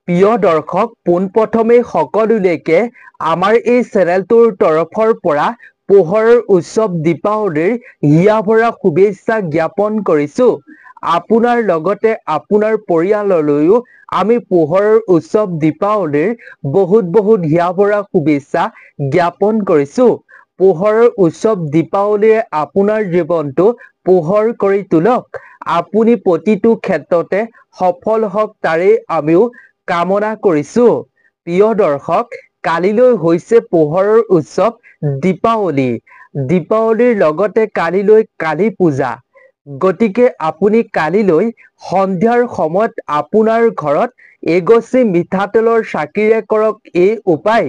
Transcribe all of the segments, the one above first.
প্ৰিয় দৰ্শক পোনপ্ৰথমে সকলোলৈকে আমাৰ এই চেনেলটোৰ তৰফৰ পৰা পোহৰৰ উৎসৱ দীপাৱলীৰ হিয়া ভৰা শুভেচ্ছা জ্ঞাপন কৰিছো। আপোনাৰ লগতে আপোনাৰ পৰিয়াললৈও আমি পোহৰৰ উৎসৱ দীপাৱলীৰ বহুত হিয়া ভৰা শুভেচ্ছা জ্ঞাপন কৰিছো। পোহৰৰ উৎসৱ দীপাৱলীয়ে আপোনাৰ জীৱনটো পোহৰ কৰি তোলক। আপুনি প্ৰতিটো ক্ষেত্ৰতে সফল হওক তাৰেই আমিও কামনা কৰিছো। প্ৰিয় দৰ্শক, কালিলৈ হৈছে পোহৰৰ উৎসৱ দীপাৱলী। দীপাৱলীৰ লগতে কালিলৈ কালী পূজা। গতিকে আপুনি কালিলৈ সন্ধিয়াৰ সময়ত আপোনাৰ ঘৰত এগছি মিঠাতেলৰ চাকিৰে কৰক এই উপায়।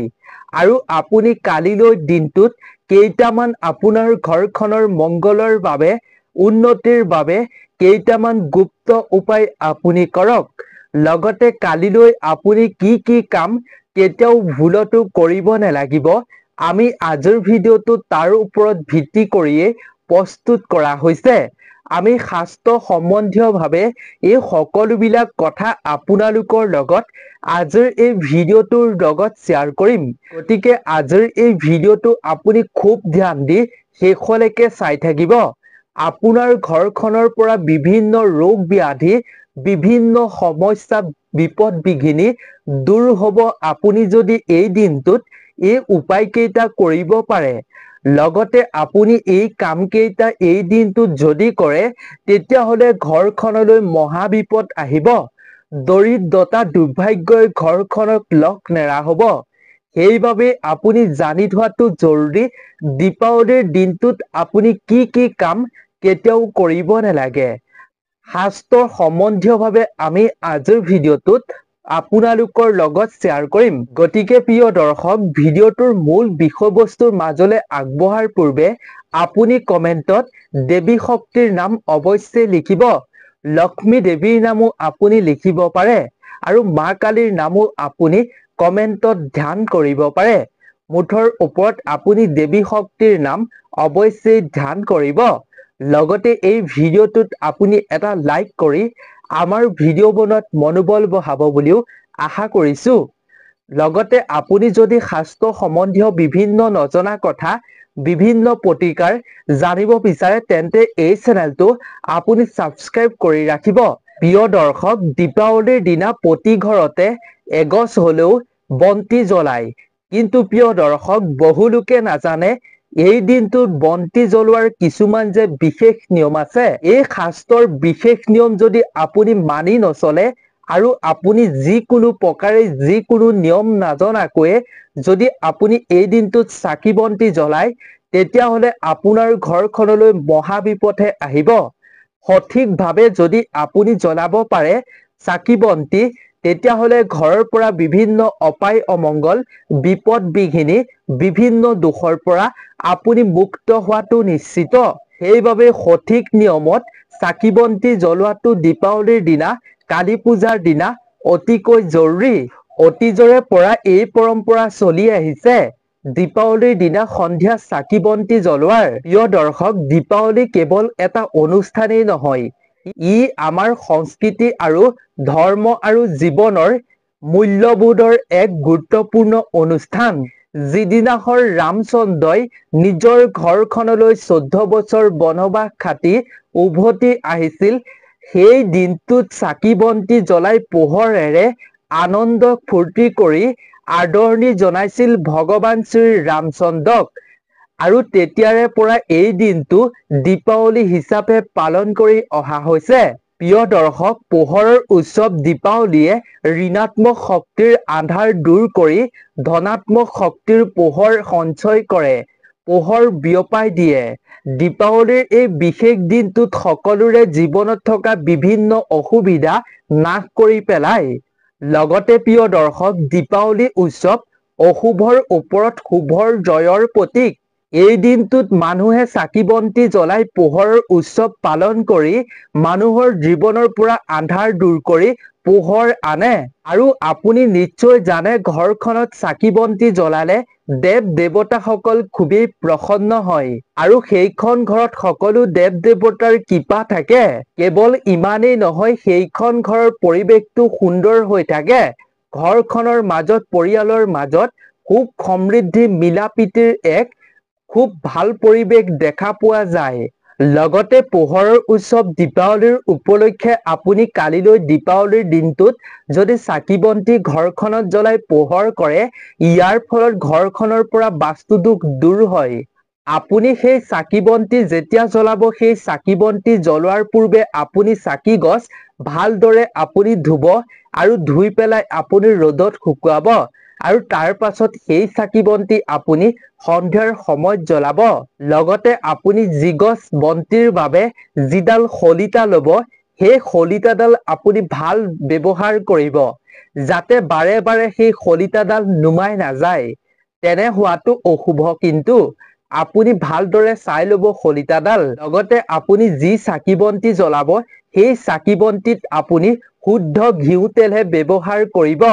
আৰু আপুনি কালিলৈ দিনটোত কেইটামান আপোনাৰ ঘৰখনৰ মংগলৰ বাবে, উন্নতিৰ বাবে কেইটামান গুপ্ত উপায় আপুনি কৰক। লগতে কালিলৈ আপুনি কি কাম কেতিয়াও ভুলতো কৰিব নালাগিব। আমি আজিৰ ভিডিঅ'টো তাৰ ওপৰত ভিত্তি কৰিয়েই প্ৰস্তুত কৰা হৈছে। আমি শাস্ত্ৰ সম্বন্ধীয়ভাৱে এই সকলোবিলাক কথা আপোনালোকৰ লগত আজিৰ এই ভিডিঅ'টোৰ লগত শ্বেয়াৰ কৰিম। গতিকে আজিৰ এই ভিডিঅ'টো আপুনি খুব ধ্যান দি শেষলৈকে চাই থাকিব। আপোনাৰ ঘৰখনৰ পৰা বিভিন্ন ৰোগ ব্যাধি, বিভিন্ন সমস্যা বিপদ বিঘিনি দূৰ হ'ব আপুনি যদি এই দিনটোত এই উপায় কেইটা কৰিব পাৰে। লগতে আপুনি এই কাম কেইটা এই দিনটোত যদি কৰে, তেতিয়াহ'লে ঘৰখনলৈ মহা বিপদ আহিব। দৰিদ্ৰতা দুৰ্ভাগ্যই ঘৰখনক লগ নেৰা হ'ব। সেইবাবে আপুনি জানি থোৱাটো জৰুৰী। দীপাৱলীৰ দিনটোত আপুনি কি কাম কেতিয়াও কৰিব নালাগে। শাস্ত্ৰ সম্বন্ধীয়ভাৱে আমি আজিৰ ভিডিঅ'টোত আপোনালোকৰ লগত শ্বেয়াৰ কৰিম। গতিকে প্ৰিয় দৰ্শক, ভিডিঅ'টোৰ মূল বিষয়বস্তুৰ মাজলৈ আগবঢ়াৰ পূৰ্বে আপুনি কমেণ্টত দেৱী শক্তিৰ নাম অৱশ্যেই লিখিব। লক্ষ্মী দেৱীৰ নামো আপুনি লিখিব পাৰে আৰু মা কালীৰ নামো আপুনি কমেণ্টত ধ্যান কৰিব পাৰে। মুঠৰ ওপৰত আপুনি দেৱী শক্তিৰ নাম অৱশ্যেই ধ্যান কৰিব। লগতে এই ভিডিঅ'টোত আপুনি এটা লাইক কৰি আমাৰ ভিডিঅ' বনোৱাত মনোবল বঢ়াব বুলিও আশা কৰিছো। লগতে আপুনি যদি শাস্ত্ৰ সম্বন্ধীয় বিভিন্ন নজনা কথা, বিভিন্ন প্ৰতিকাৰ জানিব বিচাৰে, তেন্তে এই চেনেলটো আপুনি ছাবস্ক্ৰাইব কৰি ৰাখিব। প্ৰিয় দৰ্শক, দীপাৱলীৰ দিনা প্ৰতি ঘৰতে এগছ হ'লেও বন্তি জ্বলায়। কিন্তু প্ৰিয় দৰ্শক, বহু লোকে নাজানে এই দিনটোত বন্তি জ্বলোৱাৰ কিছুমান যে বিশেষ নিয়ম আছে। এই শাস্ত্ৰৰ বিশেষ নিয়ম যদি আপুনি মানি নচলে আৰু আপুনি যিকোনো প্ৰকাৰে যিকোনো নিয়ম নজনাকৈয়ে যদি আপুনি এই দিনটোত চাকি বন্তি জ্বলায়, তেতিয়াহ'লে আপোনাৰ ঘৰখনলৈ মহা বিপদহে আহিব। সঠিকভাৱে যদি আপুনি জ্বলাব পাৰে চাকি বন্তি, তেতিয়াহ'লে ঘৰৰ পৰা বিভিন্ন অপায় অমংগল, বিপদ বিঘিনি, বিভিন্ন দোষৰ পৰা আপুনি মুক্ত হোৱাটো নিশ্চিত। সেইবাবে সঠিক নিয়মত চাকি বন্তি জ্বলোৱাটো দীপাৱলীৰ দিনা, কালী পূজাৰ দিনা অতিকৈ জৰুৰী। অতীজৰে পৰা এই পৰম্পৰা চলি আহিছে দীপাৱলীৰ দিনা সন্ধিয়া চাকি বন্তি জ্বলোৱাৰ। প্ৰিয় দৰ্শক, দীপাৱলী কেৱল এটা অনুষ্ঠানেই নহয়, ই আমাৰ সংস্কৃতি আৰু ধৰ্ম আৰু জীৱনৰ মূল্যবোধৰ এক গুৰুত্বপূৰ্ণ অনুষ্ঠান। যিদিনাখন ৰামচন্দ্ৰই নিজৰ ঘৰখনলৈ 14 বছৰ বনবাস খাটি উভতি আহিছিল, সেই দিনটোত চাকি বন্তি জ্বলাই পোহৰেৰে আনন্দ ফূৰ্তি কৰি আদৰণি জনাইছিল ভগৱান শ্ৰী ৰামচন্দ্ৰক। আৰু তেতিয়াৰে পৰা এই দিনটো দীপাৱলী হিচাপে পালন কৰি অহা হৈছে। প্ৰিয় দৰ্শক, পোহৰৰ উৎসৱ দীপাৱলীয়ে ঋণাত্মক শক্তিৰ আন্ধাৰ দূৰ কৰি ধনাত্মক শক্তিৰ পোহৰ সঞ্চয় কৰে, পোহৰ বিয়পাই দিয়ে। দীপাৱলীৰ এই বিশেষ দিনটোত সকলোৰে জীৱনত থকা বিভিন্ন অসুবিধা নাশ কৰি পেলায়। লগতে প্ৰিয় দৰ্শক, দীপাৱলী উৎসৱ অশুভৰ ওপৰত শুভৰ জয়ৰ প্ৰতীক। এই দিনটোত মানুহে চাকি বন্তি জ্বলাই পোহৰৰ উৎসৱ পালন কৰি মানুহৰ জীৱনৰ পৰা আন্ধাৰ দূৰ কৰি পোহৰ আনে। আৰু আপুনি নিশ্চয় জানে, ঘৰখনত চাকি বন্তি জ্বলালে দেৱ দেৱতাসকল খুবেই প্ৰসন্ন হয় আৰু সেইখন ঘৰত সকলো দেৱ দেৱতাৰ কৃপা থাকে। কেৱল ইমানেই নহয়, সেইখন ঘৰৰ পৰিৱেশটো সুন্দৰ হৈ থাকে, ঘৰখনৰ মাজত পৰিয়ালৰ মাজত সুখ সমৃদ্ধি মিলাপ্ৰীতিৰ এক খুব ভাল পৰিৱেশ দেখা পোৱা যায়। লগতে পোহৰৰ উৎসৱ দীপাৱলীৰ উপলক্ষে আপুনি কালিলৈ দীপাৱলীৰ দিনটোত যদি চাকি বন্তি ঘৰখনত জ্বলাই পোহৰ কৰে, ইয়াৰ ফলত ঘৰখনৰ পৰা বাস্তু দোষ দূৰ হয়। আপুনি সেই চাকি বন্তি যেতিয়া জ্বলাব, সেই চাকি বন্তি জ্বলোৱাৰ পূৰ্বে আপুনি চাকি গছ ভালদৰে আপুনি ধুব আৰু ধুই পেলাই আপুনি ৰ'দত শুকুৱাব আৰু তাৰ পাছত সেই চাকি বন্তি আপুনি সন্ধিয়াৰ সময়ত জ্বলাব। লগতে আপুনি যি গছ বন্তিৰ বাবে যিডাল শলিতা ল'ব, সেই শলিতাডাল আপুনি ভাল ব্যৱহাৰ কৰিব, যাতে বাৰে বাৰে সেই শলিতাডাল নুমাই নাযায়। তেনে হোৱাটো অশুভ, কিন্তু আপুনি ভালদৰে চাই ল'ব শলিতাডাল। লগতে আপুনি যি চাকি বন্তি জ্বলাব, সেই চাকি বন্তিত আপুনি শুদ্ধ ঘিউ তেলহে ব্যৱহাৰ কৰিব।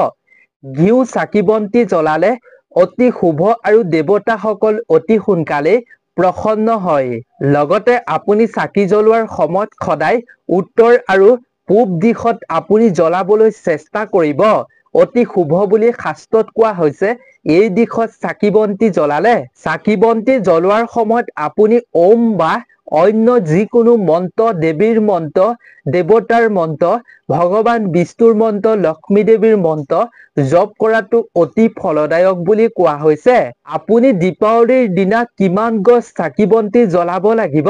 ঘিউ চাকি বন্তি জ্বলালে অতি শুভ আৰু দেৱতাসকল অতি সোনকালেই প্ৰসন্ন হয়। লগতে আপুনি চাকি জ্বলোৱাৰ সময়ত সদায় উত্তৰ আৰু পূব দিশত আপুনি জ্বলাবলৈ চেষ্টা কৰিব। অতি শুভ বুলি শাস্ত্ৰত কোৱা হৈছে, এই দিশত চাকি বন্তি জ্বলালে। চাকি বন্তি জ্বলোৱাৰ সময়ত আপুনি ওম বা অন্য যিকোনো মন্ত্ৰ, দেৱীৰ মন্ত্ৰ, দেৱতাৰ মন্ত্ৰ, ভগৱান বিষ্ণুৰ মন্ত্ৰ, লক্ষ্মী দেৱীৰ মন্ত্ৰ জপ কৰাটো অতি ফলদায়ক বুলি কোৱা হৈছে। আপুনি দীপাৱলীৰ দিনা কিমান গছ চাকি বন্তি জ্বলাব লাগিব?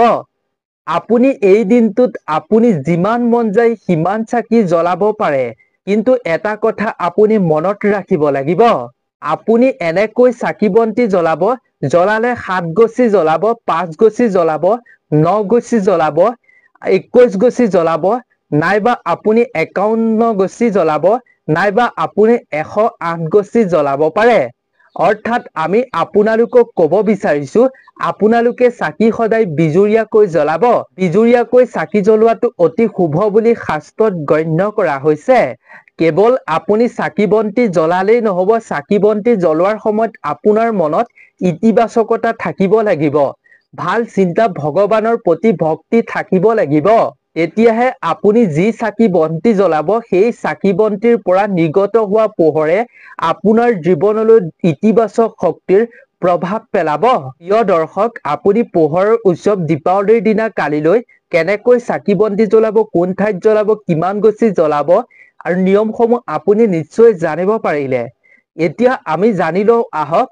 আপুনি এই দিনটোত আপুনি যিমান মন যায় সিমান চাকি জ্বলাব পাৰে। কিন্তু এটা কথা আপুনি মনত ৰাখিব লাগিব, আপুনি এনেকৈ চাকি বন্তি জ্বলাব, জ্বলালে 7 গছি জ্বলাব, 5 গছি জ্বলাব, 9 গছি জ্বলাব, 21 গছি জ্বলাব, নাইবা আপুনি 51 গছি জ্বলাব, নাইবা আপুনি 108 গছি জ্বলাব পাৰে। অৰ্থাৎ আমি আপোনালোকক ক'ব বিচাৰিছো, আপোনালোকে চাকি সদায় বিজুৰীয়াকৈ জ্বলাব। বিজুৰীয়াকৈ চাকি জ্বলোৱাটো অতি শুভ বুলি শাস্ত্ৰত গণ্য কৰা হৈছে। কেৱল আপুনি চাকি বন্তি জ্বলালেই নহ'ব, চাকি বন্তি জ্বলোৱাৰ সময়ত আপোনাৰ মনত ইতিবাচকতা থাকিব লাগিব। ভাল চিন্তা, ভগৱানৰ প্ৰতি ভক্তি থাকিব লাগিব। তেতিয়াহে আপুনি যি চাকি বন্তি জ্বলাব, সেই চাকি বন্তিৰ পৰা নিৰ্গত হোৱা পোহৰে আপোনাৰ জীৱনলৈ ইতিবাচক শক্তিৰ প্ৰভাৱ পেলাব। প্ৰিয় দৰ্শক, আপুনি পোহৰৰ উৎসৱ দীপাৱলীৰ দিনা কালিলৈ কেনেকৈ চাকি বন্তি জ্বলাব, কোন ঠাইত জ্বলাব, কিমান গছি জ্বলাব আৰু নিয়মসমূহ আপুনি নিশ্চয় জানিব পাৰিলে। এতিয়া আমি জানি লওঁ আহক,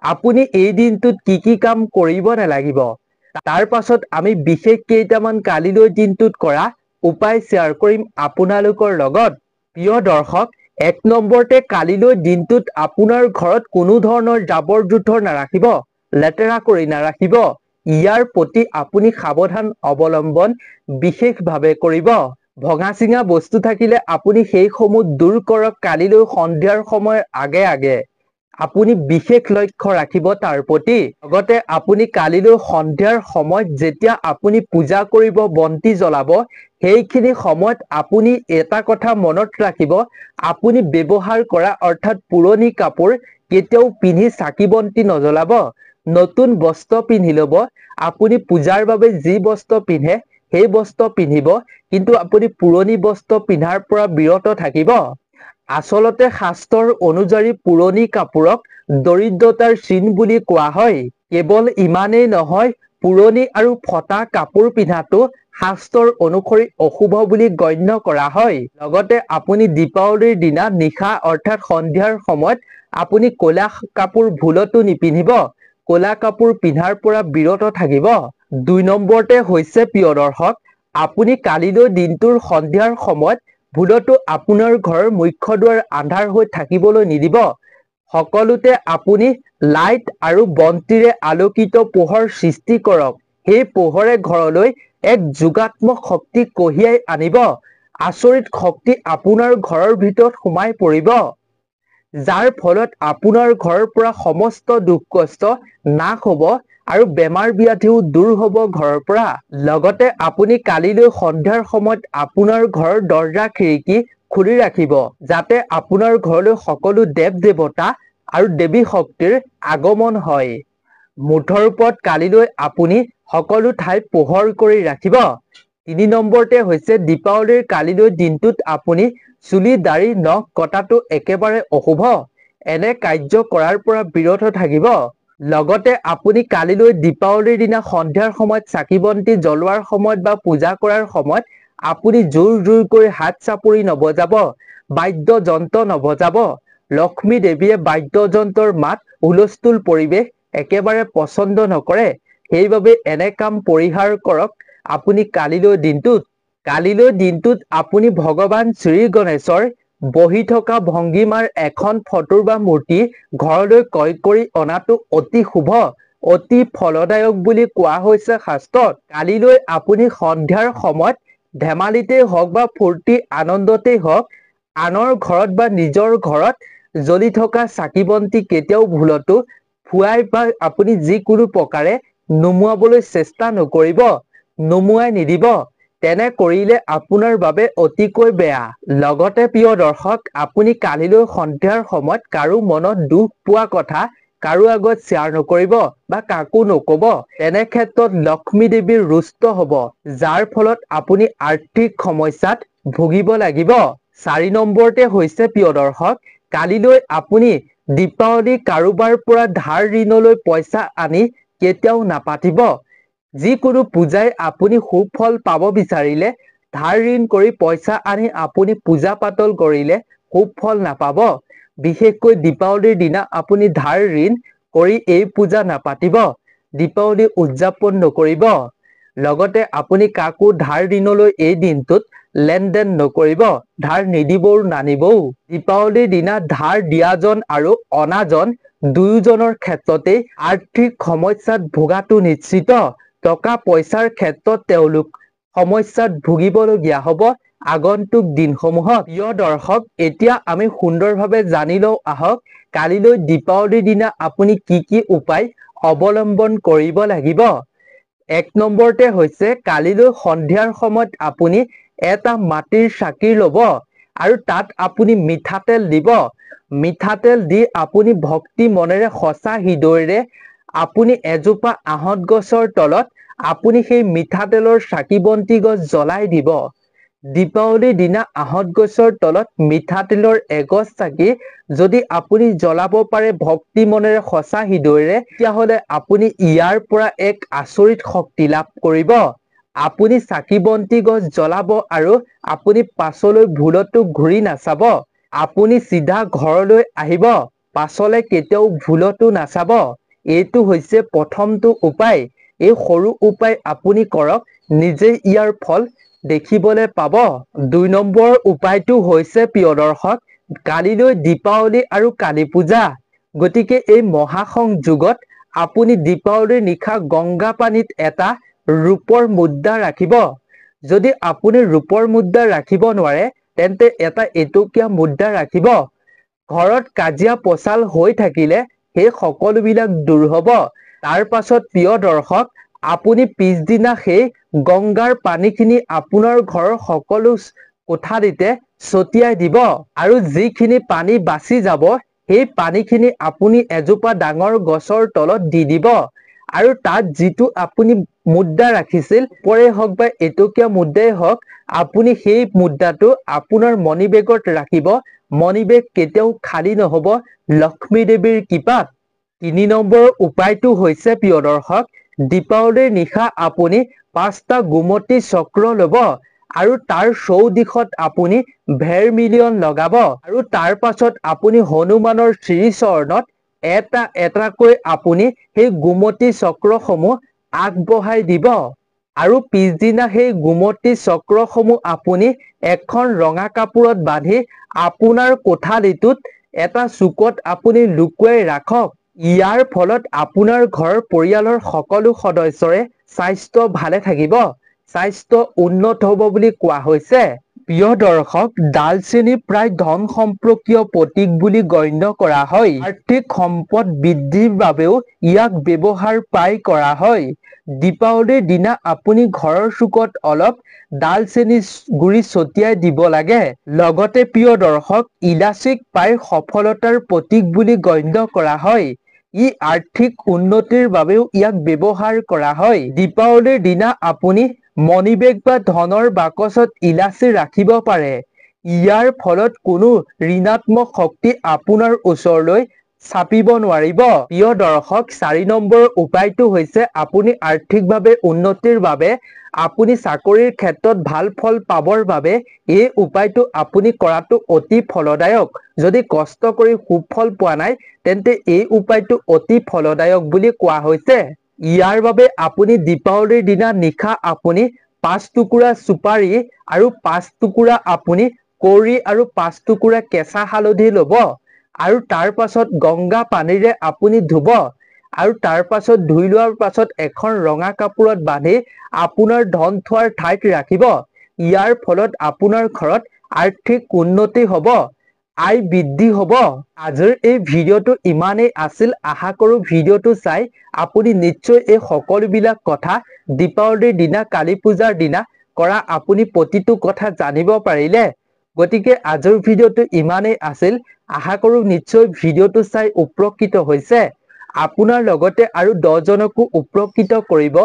আপুনি এই দিনটোত কি কি কাম কৰিব নালাগিব। তাৰ পাছত আমি বিশেষ কেইটামান কালিলৈ দিনটোত কৰা উপায় শ্বেয়াৰ কৰিম আপোনালোকৰ লগত। প্ৰিয় দৰ্শক, 1 নম্বৰতে কালিলৈ দিনটোত আপোনাৰ ঘৰত কোনো ধৰণৰ জাবৰ জোথৰ নাৰাখিব, লেতেৰা কৰি নাৰাখিব। ইয়াৰ প্ৰতি আপুনি সাৱধান অৱলম্বন বিশেষভাৱে কৰিব। ভঙা চিঙা বস্তু থাকিলে আপুনি সেইসমূহ দূৰ কৰক কালিলৈ সন্ধিয়াৰ সময়ৰ আগে আগে। আপুনি বিশেষ লক্ষ্য ৰাখিব তাৰ প্ৰতি। লগতে আপুনি কালিলৈ সন্ধিয়াৰ সময়ত যেতিয়া আপুনি পূজা কৰিব, বন্তি জ্বলাব, সেইখিনি সময়ত আপুনি এটা কথা মনত ৰাখিব, আপুনি ব্যৱহাৰ কৰা অৰ্থাৎ পুৰণি কাপোৰ কেতিয়াও পিন্ধি চাকি বন্তি নজ্বলাব। নতুন বস্ত্ৰ পিন্ধি ল'ব। আপুনি পূজাৰ বাবে যি বস্ত্ৰ পিন্ধে সেই বস্ত্ৰ পিন্ধিব, কিন্তু আপুনি পুৰণি বস্ত্ৰ পিন্ধাৰ পৰা বিৰত থাকিব। আচলতে শাস্ত্ৰৰ অনুযায়ী পুৰণি কাপোৰক দৰিদ্ৰতাৰ চিন বুলি কোৱা হয়। কেৱল ইমানেই নহয়, পুৰণি আৰু ফটা কাপোৰ পিন্ধাটো শাস্ত্ৰৰ অনুসৰি অশুভ বুলি গণ্য কৰা হয়। লগতে আপুনি দীপাৱলীৰ দিনা নিশা অৰ্থাৎ সন্ধিয়াৰ সময়ত আপুনি ক'লা কাপোৰ ভুলতো নিপিন্ধিব। ক'লা কাপোৰ পিন্ধাৰ পৰা বিৰত থাকিব। 2 নম্বৰতে হৈছে প্ৰিয় দৰ্শক, আপুনি কালিলৈ দিনটোৰ সন্ধিয়াৰ সময়ত ভুলতো আপোনাৰ ঘৰৰ মুখ্য দুৱাৰ আন্ধাৰ হৈ থাকিবলৈ নিদিব। সকলোতে আপুনি লাইট আৰু বন্তিৰে আলোকিত পোহৰ সৃষ্টি কৰক। সেই পোহৰে ঘৰলৈ এক যোগাত্মক শক্তি কঢ়িয়াই আনিব। আচৰিত শক্তি আপোনাৰ ঘৰৰ ভিতৰত সোমাই পৰিব, যাৰ ফলত আপোনাৰ ঘৰৰ পৰা সমস্ত দুখ কষ্ট নাশ হ'ব আৰু বেমাৰ ব্যাধিও দূৰ হ'ব ঘৰৰ পৰা। লগতে আপুনি কালিলৈ সন্ধিয়াৰ সময়ত আপোনাৰ ঘৰৰ দৰ্জা খিৰিকী খুলি ৰাখিব, যাতে আপোনাৰ ঘৰলৈ সকলো দেৱ দেৱতা আৰু দেৱী শক্তিৰ আগমন হয়। মুঠৰ ওপৰত কালিলৈ আপুনি সকলো ঠাই পোহৰ কৰি ৰাখিব। তিনি নম্বৰতে হৈছে দীপাৱলীৰ কালিলৈ দিনটোত আপুনি চুলি দাড়ি নখ কটাটো একেবাৰে অশুভ। এনে কাৰ্য কৰাৰ পৰা বিৰত থাকিব। লগতে আপুনি কালিলৈ দীপাৱলীৰ দিনা সন্ধিয়াৰ সময়ত চাকি বন্তি জ্বলোৱাৰ সময়ত বা পূজা কৰাৰ সময়ত আপুনি জোৰ জোৰকৈ হাত চাপৰি নবজাব, বাদ্যযন্ত্ৰ নবজাব। লক্ষ্মী দেৱীয়ে বাদ্যযন্ত্ৰৰ মাত হুলস্থুল পৰিৱেশ একেবাৰে পচন্দ নকৰে। সেইবাবে এনে কাম পৰিহাৰ কৰক আপুনি কালিলৈ দিনটোত আপুনি ভগৱান শ্ৰী গণেশৰ বহি থকা ভংগীমাৰ এখন ফটো বা মূৰ্তি ঘৰলৈ ক্ৰয় কৰি অনাটো অতি শুভ, অতি ফলদায়ক বুলি কোৱা হৈছে শাস্ত্ৰত। কালিলৈ আপুনি সন্ধিয়াৰ সময়ত ধেমালিতেই হওক বা ফূৰ্তি আনন্দতেই হওক আনৰ ঘৰত বা নিজৰ ঘৰত জ্বলি থকা চাকি বন্তি কেতিয়াও ভুলতো ফুৱাই বা আপুনি যিকোনো প্ৰকাৰে নুমুৱাবলৈ চেষ্টা নকৰিব, নুমুৱাই নিদিব। তেনে কৰিলে আপোনাৰ বাবে অতিকৈ বেয়া। লগতে প্ৰিয় দৰ্শক, আপুনি কালিলৈ সন্ধিয়াৰ সময়ত কাৰো মনত দুখ পোৱা কথা কাৰো আগত শ্বেয়াৰ নকৰিব বা কাকো নকব। তেনে ক্ষেত্ৰত লক্ষ্মী দেৱীৰ ৰুষ্ট হ'ব, যাৰ ফলত আপুনি আৰ্থিক সমস্যাত ভুগিব লাগিব। 4 নম্বৰতে হৈছে প্ৰিয় দৰ্শক, কালিলৈ আপুনি দীপাৱলী কাৰোবাৰ পৰা ধাৰ ঋণলৈ পইচা আনি কেতিয়াও নাপাতিব। যিকোনো পূজাই আপুনি সুফল পাব বিচাৰিলে ধাৰ ঋণ কৰি পইচা আনি আপুনি পূজা পাতল কৰিলে সুফল নাপাব। বিশেষকৈ দীপাৱলীৰ দিনা আপুনি ধাৰ ঋণ কৰি এই পূজা নাপাতিব, দীপাৱলী উদযাপন নকৰিব। লগতে আপুনি কাকো ধাৰ ঋণলৈ এই দিনটোত লেনদেন নকৰিব, ধাৰ নিদিবও নানিবও। দীপাৱলীৰ দিনা ধাৰ দিয়াজন আৰু অনাজন দুয়োজনৰ ক্ষেত্ৰতেই আৰ্থিক সমস্যাত ভোগাটো নিশ্চিত। টকা পইচাৰ ক্ষেত্ৰত তেওঁলোক সমস্যাত ভুগিবলগীয়া হ'ব আগন্তুক দিনসমূহত। প্ৰিয় দৰ্শক, এতিয়া আমি সুন্দৰভাৱে জানি লওঁ আহক কালিলৈ দীপাৱলীৰ দিনা আপুনি কি উপায় অৱলম্বন কৰিব লাগিব। 1 নম্বৰতে হৈছে কালিলৈ সন্ধিয়াৰ সময়ত আপুনি এটা মাটিৰ চাকি ল'ব আৰু তাত আপুনি মিঠাতেল দিব। মিঠাতেল দি আপুনি ভক্তি মনেৰে সঁচা হৃদয়েৰে আপুনি এজোপা আহঁত গছৰ তলত আপুনি সেই মিঠাতেলৰ চাকি বন্তি গছ জ্বলাই দিব। দীপাৱলীৰ দিনা আহঁত গছৰ তলত মিঠাতেলৰ এগছ চাকি যদি আপুনি জ্বলাব পাৰে ভক্তি মনেৰে সঁচা হৃদয়েৰে, তেতিয়াহ'লে আপুনি ইয়াৰ পৰা এক আচৰিত শক্তি লাভ কৰিব। আপুনি চাকি বন্তি গছ জ্বলাব আৰু আপুনি পাছলৈ ভুলতো ঘূৰি নাচাব। আপুনি চিধা ঘৰলৈ আহিব, পাছলৈ কেতিয়াও ভুলতো নাচাব। এইটো হৈছে প্ৰথমটো উপায়। এই সৰু উপায় আপুনি কৰক, নিজেই ইয়াৰ ফল দেখিবলৈ পাব। 2 নম্বৰ উপায়টো হৈছে প্ৰিয় দৰ্শক, কালিলৈ দীপাৱলী আৰু কালী পূজা। গতিকে এই মহাসংযোগত আপুনি দীপাৱলীৰ নিশা গংগা পানীত এটা ৰূপৰ মুদ্ৰা ৰাখিব। যদি আপুনি ৰূপৰ মুদ্ৰা ৰাখিব নোৱাৰে তেন্তে এটা এটকীয়া মুদ্ৰা ৰাখিব। ঘৰত কাজিয়া পচাল হৈ থাকিলে সেই সকলোবিলাক দূৰ হ'ব। তাৰ পাছত প্ৰিয় দৰ্শক, আপুনি পিছদিনা সেই গংগাৰ পানীখিনি আপোনাৰ ঘৰৰ সকলো কোঠালিতে ছটিয়াই দিব আৰু যিখিনি পানী বাচি যাব সেই পানীখিনি আপুনি এজোপা ডাঙৰ গছৰ তলত দি দিব আৰু তাত যিটো আপুনি মুদ্ৰা ৰাখিছিল, ৰূপৰে হওক বা এটকীয়া মুদ্ৰাই হওক, আপুনি সেই মুদ্ৰাটো আপোনাৰ মণি বেগত ৰাখিব। মণি বেগ কেতিয়াও খালী নহ'ব লক্ষ্মী দেৱীৰ কৃপাত। 3 নম্বৰ উপায়টো হৈছে প্ৰিয় দৰ্শক, দীপাৱলীৰ নিশা আপুনি 5টা গোমতী চক্ৰ ল'ব আৰু তাৰ চৌদিশত আপুনি ভেৰমিলিয়ন লগাব আৰু তাৰ পাছত আপুনি হনুমানৰ শ্ৰীচৰণত এটা এটাকৈ আপুনি সেই গোমতী চক্ৰসমূহ আগবঢ়াই দিব আৰু পিছদিনা সেই গোমতী চক্ৰসমূহ আপুনি এখন ৰঙা কাপোৰত বান্ধি আপোনাৰ কোঠালিটোত এটা চুকত আপুনি লুকুৱাই ৰাখক। ইয়াৰ ফলত আপোনাৰ ঘৰৰ পৰিয়ালৰ সকলো সদস্যৰে স্বাস্থ্য ভালে থাকিব, স্বাস্থ্য উন্নত হ'ব বুলি কোৱা হৈছে। প্ৰিয় দৰ্শক, ডালচেনি প্ৰায় ধন সম্পৰ্কীয় প্ৰতীক বুলি গণ্য কৰা হয়। আৰ্থিক সম্পদ বৃদ্ধিৰ বাবেও ইয়াক ব্যৱহাৰ প্ৰায় কৰা হয়। দীপাৱলীৰ দিনা আপুনি ঘৰৰ চুকত অলপ ডালচেনি গুৰি ছটিয়াই দিব লাগে। লগতে প্ৰিয় দৰ্শক, ইলাচিক প্ৰায় সফলতাৰ প্ৰতীক বুলি গণ্য কৰা হয়। ই আৰ্থিক উন্নতিৰ বাবেও ইয়াক ব্যৱহাৰ কৰা হয়। দীপাৱলীৰ দিনা আপুনি মণিবেগ বা ধনৰ বাকচত ইলাচি ৰাখিব পাৰে। ইয়াৰ ফলত কোনো ঋণাত্মক শক্তি আপোনাৰ ওচৰলৈ চাপিব নোৱাৰিব। প্ৰিয় দৰ্শক, 4 নম্বৰৰ উপায়টো হৈছে আপুনি আৰ্থিকভাৱে উন্নতিৰ বাবে, আপুনি চাকৰিৰ ক্ষেত্ৰত ভাল ফল পাবৰ বাবে এই উপায়টো আপুনি কৰাটো অতি ফলদায়ক। যদি কষ্ট কৰি সুফল পোৱা নাই তেন্তে এই উপায়টো অতি ফলদায়ক বুলি কোৱা হৈছে। ইয়াৰ বাবে আপুনি দীপাৱলীৰ দিনা নিশা আপুনি 5 টুকুৰা চুপাৰী আৰু 5 টুকুৰা আপুনি কড়ি আৰু 5 টুকুৰা কেঁচা হালধি ল'ব আৰু তাৰ পাছত গংগা পানীৰে আপুনি ধুব আৰু তাৰ পাছত ধুই লোৱাৰ পাছত এখন ৰঙা কাপোৰত বান্ধি আপোনাৰ ধন থোৱাৰ ঠাইত ৰাখিব। ইয়াৰ ফলত আপোনাৰ ঘৰত আৰ্থিক উন্নতি হ'ব, আয় বৃদ্ধি হ'ব। আজিৰ এই ভিডিঅ'টো ইমানেই আছিল। আশা কৰোঁ ভিডিঅ'টো চাই আপুনি নিশ্চয় এই সকলোবিলাক কথা দীপাৱলীৰ দিনা, কালী পূজাৰ দিনা কৰা আপুনি প্ৰতিটো কথা জানিব পাৰিলে। গতিকে আজিৰ ভিডিঅ'টো ইমানেই আছিল। আশা কৰোঁ নিশ্চয় ভিডিঅ'টো চাই উপকৃত হৈছে। আপোনাৰ লগতে আৰু 10 জনকো উপকৃত কৰিব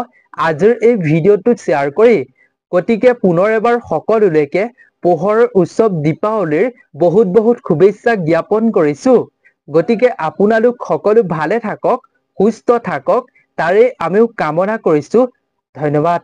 আজিৰ এই ভিডিঅ'টো শ্বেয়াৰ কৰি। গতিকে পুনৰ এবাৰ সকলোলৈকে পোহৰৰ উৎসৱ দীপাৱলীৰ বহুত বহুত শুভেচ্ছা জ্ঞাপন কৰিছোঁ। গতিকে আপোনালোক সকলো ভালে থাকক, সুস্থ থাকক, তাৰে আমিও কামনা কৰিছোঁ। ধন্যবাদ।